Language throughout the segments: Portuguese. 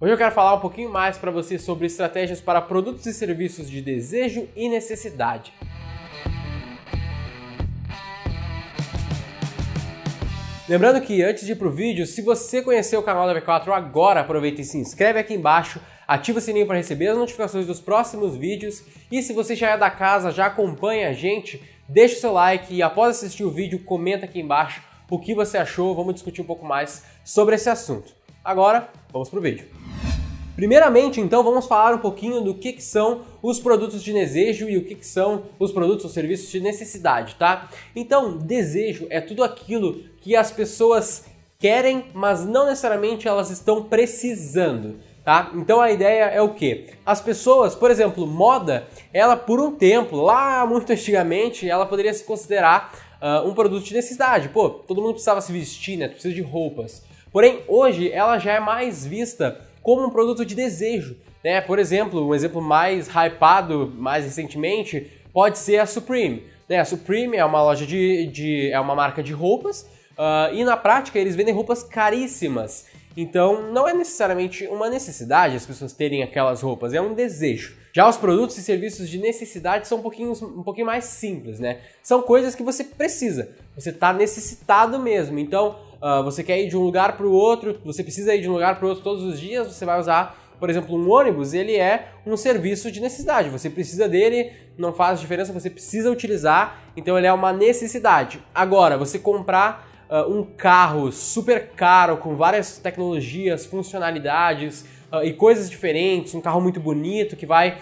Hoje eu quero falar um pouquinho mais para você sobre estratégias para produtos e serviços de desejo e necessidade. Lembrando que antes de ir pro vídeo, se você conheceu o canal da V4 agora, aproveita e se inscreve aqui embaixo, ativa o sininho para receber as notificações dos próximos vídeos e se você já é da casa, já acompanha a gente, deixa o seu like e após assistir o vídeo, comenta aqui embaixo o que você achou, vamos discutir um pouco mais sobre esse assunto. Agora, vamos pro vídeo. Primeiramente, então, vamos falar um pouquinho do que são os produtos de desejo e o que são os produtos ou serviços de necessidade, tá? Então, desejo é tudo aquilo que as pessoas querem, mas não necessariamente elas estão precisando, tá? Então a ideia é o quê? As pessoas, por exemplo, moda, ela por um tempo, lá muito antigamente, ela poderia se considerar um produto de necessidade. Pô, todo mundo precisava se vestir, né? Precisa de roupas. Porém, hoje ela já é mais vista como um produto de desejo, né? Por exemplo, um exemplo mais hypado, mais recentemente, pode ser a Supreme, né? A Supreme é uma loja é uma marca de roupas e na prática eles vendem roupas caríssimas. Então não é necessariamente uma necessidade as pessoas terem aquelas roupas, é um desejo. Já os produtos e serviços de necessidade são um pouquinho mais simples, né? São coisas que você precisa, você está necessitado mesmo. Então você quer ir de um lugar para o outro, você precisa ir de um lugar para o outro todos os dias, você vai usar, por exemplo, um ônibus, ele é um serviço de necessidade, você precisa dele, não faz diferença, você precisa utilizar, então ele é uma necessidade. Agora, você comprar um carro super caro, com várias tecnologias, funcionalidades e coisas diferentes, um carro muito bonito que vai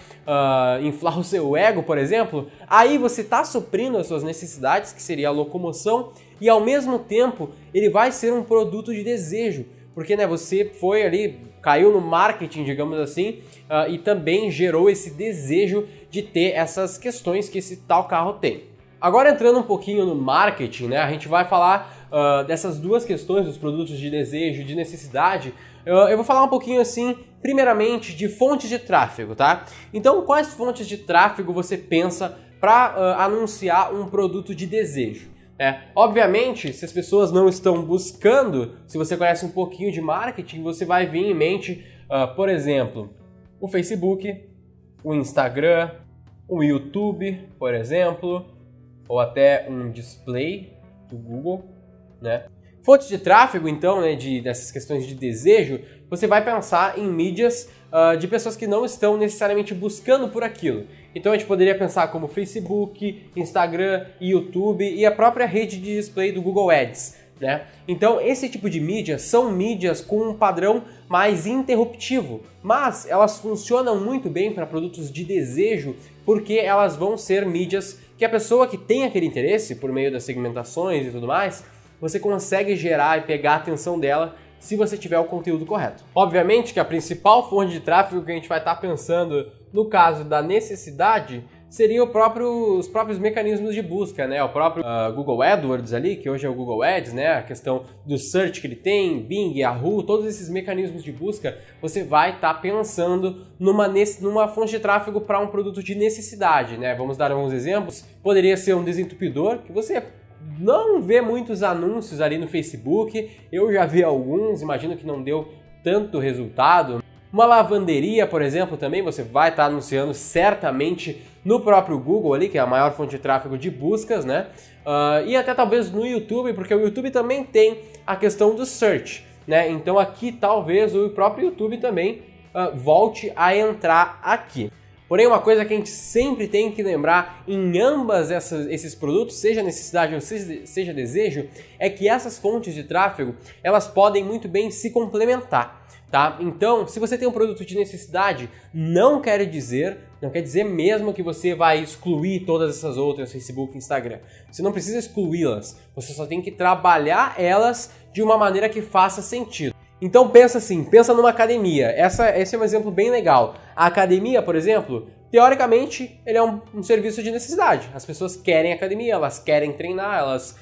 inflar o seu ego, por exemplo, aí você está suprindo as suas necessidades, que seria a locomoção, e ao mesmo tempo ele vai ser um produto de desejo, porque né, você foi ali, caiu no marketing, digamos assim, e também gerou esse desejo de ter essas questões que esse tal carro tem. Agora entrando um pouquinho no marketing, né, a gente vai falar dessas duas questões dos produtos de desejo e de necessidade. Eu vou falar um pouquinho assim, primeiramente, de fontes de tráfego, tá? Então, quais fontes de tráfego você pensa para anunciar um produto de desejo? Obviamente, se as pessoas não estão buscando, se você conhece um pouquinho de marketing, você vai vir em mente, por exemplo, o Facebook, o Instagram, o YouTube, por exemplo, ou até um display do Google, né? Fontes de tráfego, então, né, dessas questões de desejo, você vai pensar em mídias de pessoas que não estão necessariamente buscando por aquilo. Então a gente poderia pensar como Facebook, Instagram, YouTube e a própria rede de display do Google Ads, né? Então esse tipo de mídia são mídias com um padrão mais interruptivo, mas elas funcionam muito bem para produtos de desejo porque elas vão ser mídias que a pessoa que tem aquele interesse, por meio das segmentações e tudo mais, você consegue gerar e pegar a atenção dela se você tiver o conteúdo correto. Obviamente que a principal fonte de tráfego que a gente vai estar pensando no caso da necessidade seria os próprios mecanismos de busca, né? O próprio Google AdWords ali, que hoje é o Google Ads, né? A questão do search que ele tem, Bing, Yahoo, todos esses mecanismos de busca, você vai estar pensando numa fonte de tráfego para um produto de necessidade, né? Vamos dar alguns exemplos. Poderia ser um desentupidor, que você não vê muitos anúncios ali no Facebook, eu já vi alguns, imagino que não deu tanto resultado. Uma lavanderia, por exemplo, também você vai estar anunciando certamente no próprio Google ali, que é a maior fonte de tráfego de buscas, né? E até talvez no YouTube, porque o YouTube também tem a questão do search, né? Então aqui talvez o próprio YouTube também volte a entrar aqui. Porém, uma coisa que a gente sempre tem que lembrar em ambas esses produtos, seja necessidade ou seja desejo, é que essas fontes de tráfego, elas podem muito bem se complementar, tá? Então, se você tem um produto de necessidade, não quer dizer mesmo que você vai excluir todas essas outras, Facebook e Instagram. Você não precisa excluí-las, você só tem que trabalhar elas de uma maneira que faça sentido. Então pensa assim, pensa numa academia, esse é um exemplo bem legal. A academia, por exemplo, teoricamente, ele é um serviço de necessidade. As pessoas querem academia, elas querem treinar, elas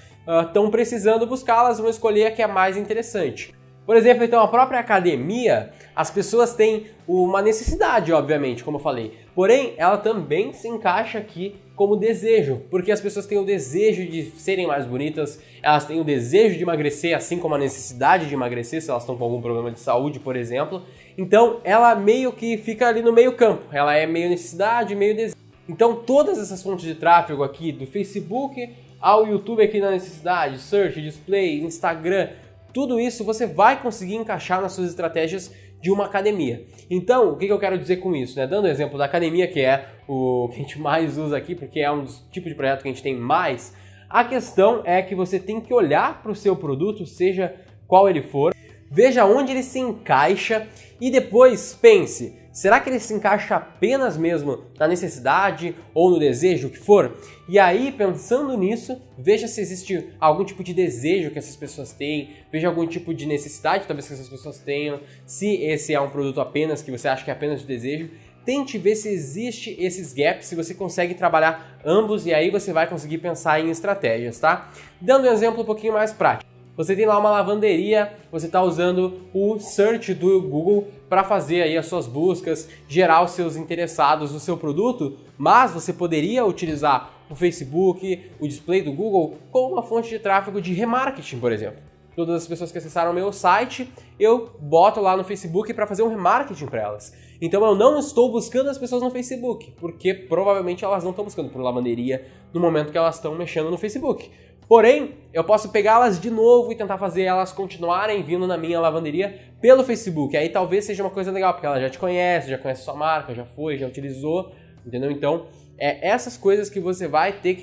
estão precisando buscar, elas vão escolher a que é mais interessante. Por exemplo, então, a própria academia, as pessoas têm uma necessidade, obviamente, como eu falei. Porém, ela também se encaixa aqui como desejo, porque as pessoas têm o desejo de serem mais bonitas, elas têm o desejo de emagrecer, assim como a necessidade de emagrecer, se elas estão com algum problema de saúde, por exemplo. Então, ela meio que fica ali no meio campo, ela é meio necessidade, meio desejo. Então, todas essas fontes de tráfego aqui, do Facebook ao YouTube aqui na necessidade, Search, Display, Instagram, tudo isso você vai conseguir encaixar nas suas estratégias de uma academia. Então, o que eu quero dizer com isso? Né? Dando o exemplo da academia, que é o que a gente mais usa aqui, porque é um dos tipos de projeto que a gente tem mais, a questão é que você tem que olhar para o seu produto, seja qual ele for, veja onde ele se encaixa e depois pense, será que ele se encaixa apenas mesmo na necessidade ou no desejo, o que for? E aí, pensando nisso, veja se existe algum tipo de desejo que essas pessoas têm, veja algum tipo de necessidade talvez que essas pessoas tenham, se esse é um produto apenas que você acha que é apenas de desejo, tente ver se existe esses gaps, se você consegue trabalhar ambos e aí você vai conseguir pensar em estratégias, tá? Dando um exemplo um pouquinho mais prático. Você tem lá uma lavanderia, você está usando o search do Google para fazer aí as suas buscas, gerar os seus interessados no seu produto, mas você poderia utilizar o Facebook, o display do Google como uma fonte de tráfego de remarketing, por exemplo. Todas as pessoas que acessaram o meu site, eu boto lá no Facebook para fazer um remarketing para elas. Então eu não estou buscando as pessoas no Facebook, porque provavelmente elas não estão buscando por lavanderia no momento que elas estão mexendo no Facebook. Porém, eu posso pegá-las de novo e tentar fazer elas continuarem vindo na minha lavanderia pelo Facebook. Aí talvez seja uma coisa legal, porque ela já te conhece, já conhece sua marca, já foi, já utilizou, entendeu? Então, é essas coisas que você vai ter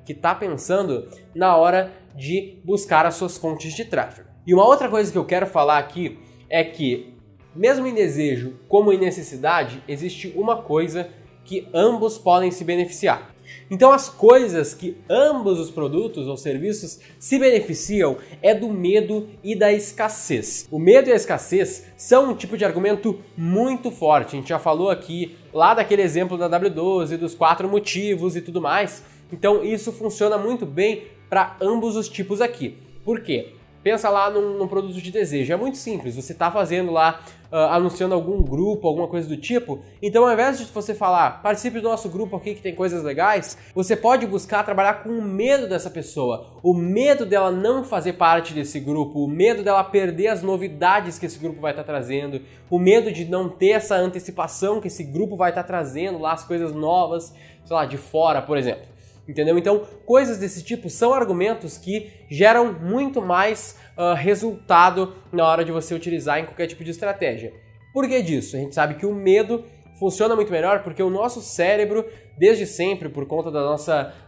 que estar pensando na hora de buscar as suas fontes de tráfego. E uma outra coisa que eu quero falar aqui é que, mesmo em desejo como em necessidade, existe uma coisa que ambos podem se beneficiar. Então as coisas que ambos os produtos ou serviços se beneficiam é do medo e da escassez. O medo e a escassez são um tipo de argumento muito forte. A gente já falou aqui lá daquele exemplo da W12, dos 4 motivos e tudo mais. Então isso funciona muito bem para ambos os tipos aqui. Por quê? Pensa lá num produto de desejo, é muito simples, você está fazendo lá, anunciando algum grupo, alguma coisa do tipo, então ao invés de você falar, participe do nosso grupo aqui que tem coisas legais, você pode buscar trabalhar com o medo dessa pessoa, o medo dela não fazer parte desse grupo, o medo dela perder as novidades que esse grupo vai estar trazendo, o medo de não ter essa antecipação que esse grupo vai estar trazendo lá, as coisas novas, sei lá, de fora, por exemplo. Entendeu? Então, coisas desse tipo são argumentos que geram muito mais resultado na hora de você utilizar em qualquer tipo de estratégia. Por que disso? A gente sabe que o medo funciona muito melhor porque o nosso cérebro, desde sempre, por conta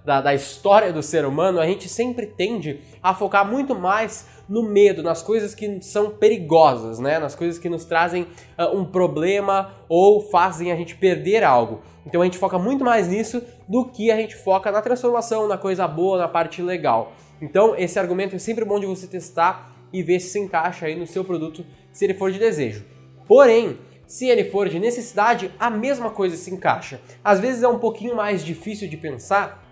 da história do ser humano, a gente sempre tende a focar muito mais no medo, nas coisas que são perigosas, né? Nas coisas que nos trazem um problema ou fazem a gente perder algo. Então a gente foca muito mais nisso do que a gente foca na transformação, na coisa boa, na parte legal. Então esse argumento é sempre bom de você testar e ver se encaixa aí no seu produto, se ele for de desejo. Porém, se ele for de necessidade, a mesma coisa se encaixa. Às vezes é um pouquinho mais difícil de pensar,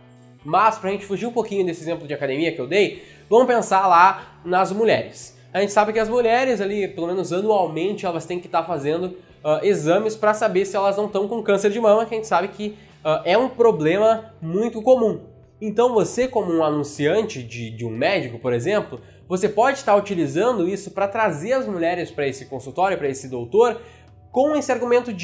mas pra gente fugir um pouquinho desse exemplo de academia que eu dei, vamos pensar lá nas mulheres. A gente sabe que as mulheres ali, pelo menos anualmente, elas têm que estar fazendo exames para saber se elas não estão com câncer de mama, que a gente sabe que é um problema muito comum. Então você, como um anunciante de um médico, por exemplo, você pode estar utilizando isso para trazer as mulheres para esse consultório, para esse doutor, com esse argumento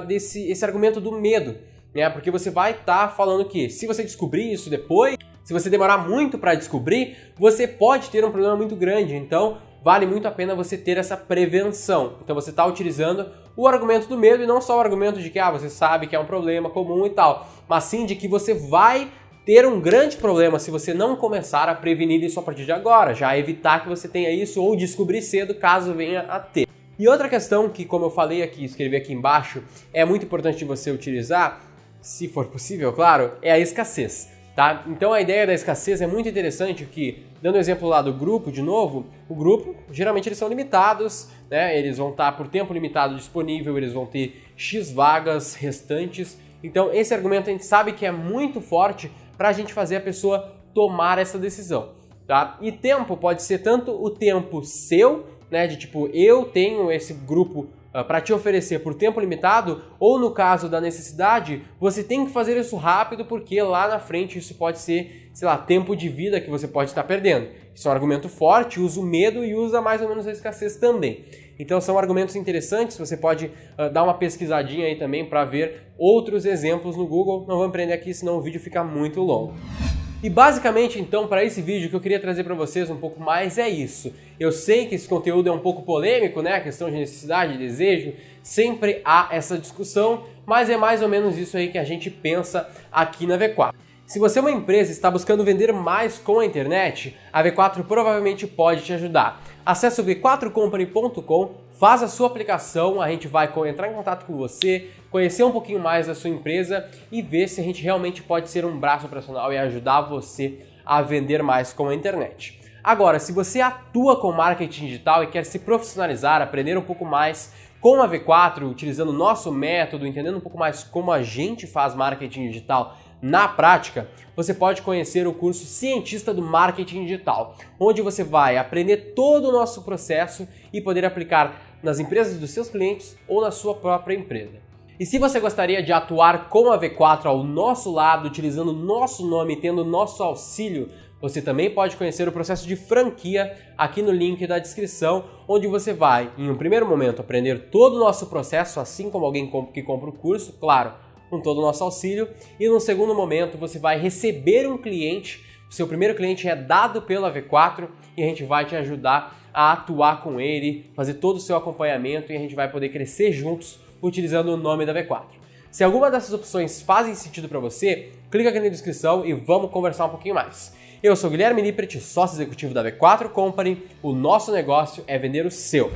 esse argumento do medo, né? Porque você vai estar falando que se você descobrir isso depois, se você demorar muito para descobrir, você pode ter um problema muito grande. Então, vale muito a pena você ter essa prevenção. Então, você está utilizando o argumento do medo e não só o argumento de que você sabe que é um problema comum e tal, mas sim de que você vai ter um grande problema se você não começar a prevenir isso a partir de agora, já evitar que você tenha isso ou descobrir cedo caso venha a ter. E outra questão que, como eu falei aqui, escrevi aqui embaixo, é muito importante você utilizar, se for possível, claro, é a escassez, tá? Então a ideia da escassez é muito interessante que, dando o exemplo lá do grupo, de novo, o grupo, geralmente eles são limitados, né? Eles vão estar por tempo limitado disponível, eles vão ter X vagas restantes. Então esse argumento a gente sabe que é muito forte para a gente fazer a pessoa tomar essa decisão, tá? E tempo pode ser tanto o tempo seu, né, de tipo, eu tenho esse grupo para te oferecer por tempo limitado, ou no caso da necessidade, você tem que fazer isso rápido porque lá na frente isso pode ser, sei lá, tempo de vida que você pode estar perdendo. Isso é um argumento forte, usa o medo e usa mais ou menos a escassez também. Então são argumentos interessantes, você pode dar uma pesquisadinha aí também para ver outros exemplos no Google. Não vou empreender aqui, senão o vídeo fica muito longo. E basicamente, então, para esse vídeo que eu queria trazer para vocês um pouco mais é isso. Eu sei que esse conteúdo é um pouco polêmico, né? A questão de necessidade, de desejo, sempre há essa discussão, mas é mais ou menos isso aí que a gente pensa aqui na V4. Se você é uma empresa e está buscando vender mais com a internet, a V4 provavelmente pode te ajudar. Acesse o v4company.com, faz a sua aplicação, a gente vai entrar em contato com você, conhecer um pouquinho mais da sua empresa e ver se a gente realmente pode ser um braço operacional e ajudar você a vender mais com a internet. Agora, se você atua com marketing digital e quer se profissionalizar, aprender um pouco mais com a V4, utilizando o nosso método, entendendo um pouco mais como a gente faz marketing digital na prática, você pode conhecer o curso Cientista do Marketing Digital, onde você vai aprender todo o nosso processo e poder aplicar nas empresas dos seus clientes ou na sua própria empresa. E se você gostaria de atuar com a V4 ao nosso lado, utilizando o nosso nome e tendo nosso auxílio, você também pode conhecer o processo de franquia aqui no link da descrição, onde você vai, em um primeiro momento, aprender todo o nosso processo, assim como alguém que compra o curso, claro, com todo o nosso auxílio, e no segundo momento você vai receber um cliente, o seu primeiro cliente é dado pela V4 e a gente vai te ajudar a atuar com ele, fazer todo o seu acompanhamento e a gente vai poder crescer juntos utilizando o nome da V4. Se alguma dessas opções fazem sentido para você, clica aqui na descrição e vamos conversar um pouquinho mais. Eu sou Guilherme Lippert, sócio executivo da V4 Company, o nosso negócio é vender o seu.